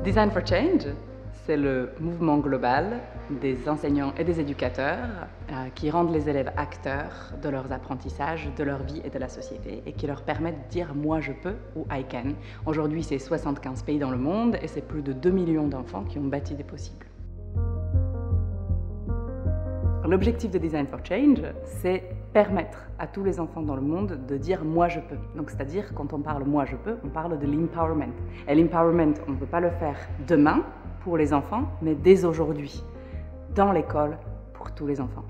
Design for Change, c'est le mouvement global des enseignants et des éducateurs qui rendent les élèves acteurs de leurs apprentissages, de leur vie et de la société et qui leur permettent de dire « moi je peux » ou « I can ». Aujourd'hui, c'est 75 pays dans le monde et c'est plus de 2 millions d'enfants qui ont bâti des possibles. L'objectif de Design for Change, c'est permettre à tous les enfants dans le monde de dire « moi je peux ». Donc c'est-à-dire, quand on parle « moi je peux », on parle de l'empowerment. Et l'empowerment, on ne peut pas le faire demain pour les enfants, mais dès aujourd'hui, dans l'école, pour tous les enfants.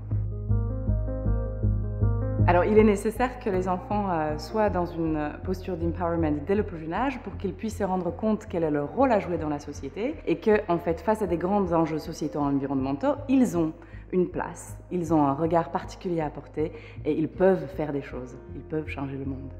Alors, il est nécessaire que les enfants soient dans une posture d'empowerment dès le plus jeune âge pour qu'ils puissent se rendre compte quel est leur rôle à jouer dans la société et que, en fait, face à des grands enjeux sociétaux et environnementaux, ils ont une place, ils ont un regard particulier à apporter et ils peuvent faire des choses, ils peuvent changer le monde.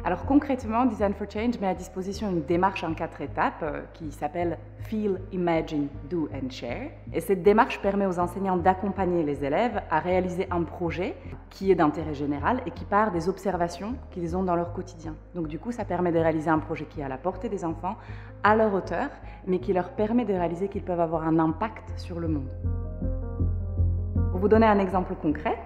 Alors concrètement, Design for Change met à disposition une démarche en 4 étapes qui s'appelle Feel, Imagine, Do and Share. Et cette démarche permet aux enseignants d'accompagner les élèves à réaliser un projet qui est d'intérêt général et qui part des observations qu'ils ont dans leur quotidien. Donc du coup, ça permet de réaliser un projet qui est à la portée des enfants, à leur hauteur, mais qui leur permet de réaliser qu'ils peuvent avoir un impact sur le monde. Pour vous donner un exemple concret,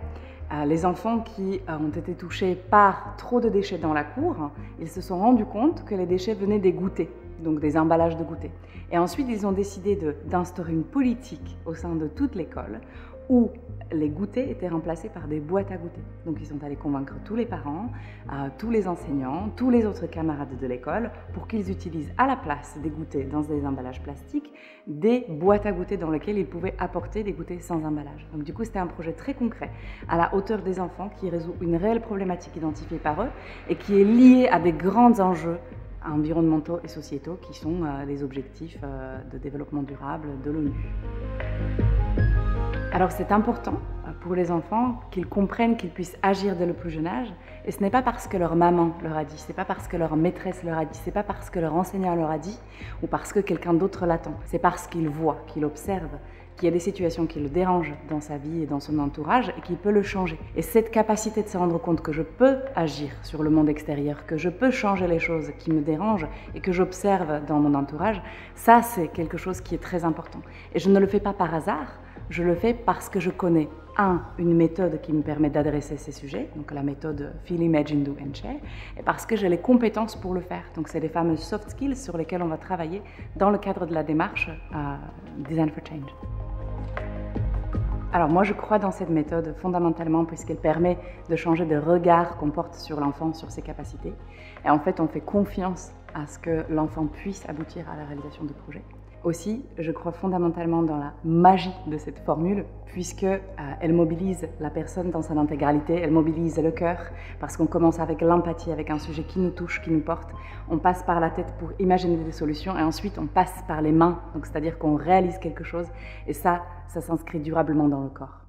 les enfants qui ont été touchés par trop de déchets dans la cour, ils se sont rendus compte que les déchets venaient des goûters, donc des emballages de goûters. Et ensuite, ils ont décidé d'instaurer une politique au sein de toute l'école où les goûters étaient remplacés par des boîtes à goûter. Donc ils sont allés convaincre tous les parents, tous les enseignants, tous les autres camarades de l'école pour qu'ils utilisent à la place des goûters dans des emballages plastiques, des boîtes à goûter dans lesquelles ils pouvaient apporter des goûters sans emballage. Donc du coup c'était un projet très concret, à la hauteur des enfants, qui résout une réelle problématique identifiée par eux et qui est liée à des grands enjeux environnementaux et sociétaux qui sont les objectifs de développement durable de l'ONU. Alors c'est important pour les enfants qu'ils comprennent qu'ils puissent agir dès le plus jeune âge, et ce n'est pas parce que leur maman leur a dit, ce n'est pas parce que leur maîtresse leur a dit, ce n'est pas parce que leur enseignant leur a dit ou parce que quelqu'un d'autre l'attend, c'est parce qu'il voit, qu'il observe, qu'il y a des situations qui le dérangent dans sa vie et dans son entourage et qu'il peut le changer. Et cette capacité de se rendre compte que je peux agir sur le monde extérieur, que je peux changer les choses qui me dérangent et que j'observe dans mon entourage, ça c'est quelque chose qui est très important. Et je ne le fais pas par hasard, je le fais parce que je connais, une méthode qui me permet d'adresser ces sujets, donc la méthode Feel, Imagine, Do and Share, et parce que j'ai les compétences pour le faire. Donc c'est les fameuses soft skills sur lesquelles on va travailler dans le cadre de la démarche Design for Change. Alors moi je crois dans cette méthode fondamentalement puisqu'elle permet de changer de regard qu'on porte sur l'enfant, sur ses capacités. Et en fait on fait confiance à ce que l'enfant puisse aboutir à la réalisation de projets. Aussi, je crois fondamentalement dans la magie de cette formule, puisqu'elle mobilise la personne dans son intégralité, elle mobilise le cœur, parce qu'on commence avec l'empathie, avec un sujet qui nous touche, qui nous porte. On passe par la tête pour imaginer des solutions, et ensuite on passe par les mains, donc c'est-à-dire qu'on réalise quelque chose, et ça s'inscrit durablement dans le corps.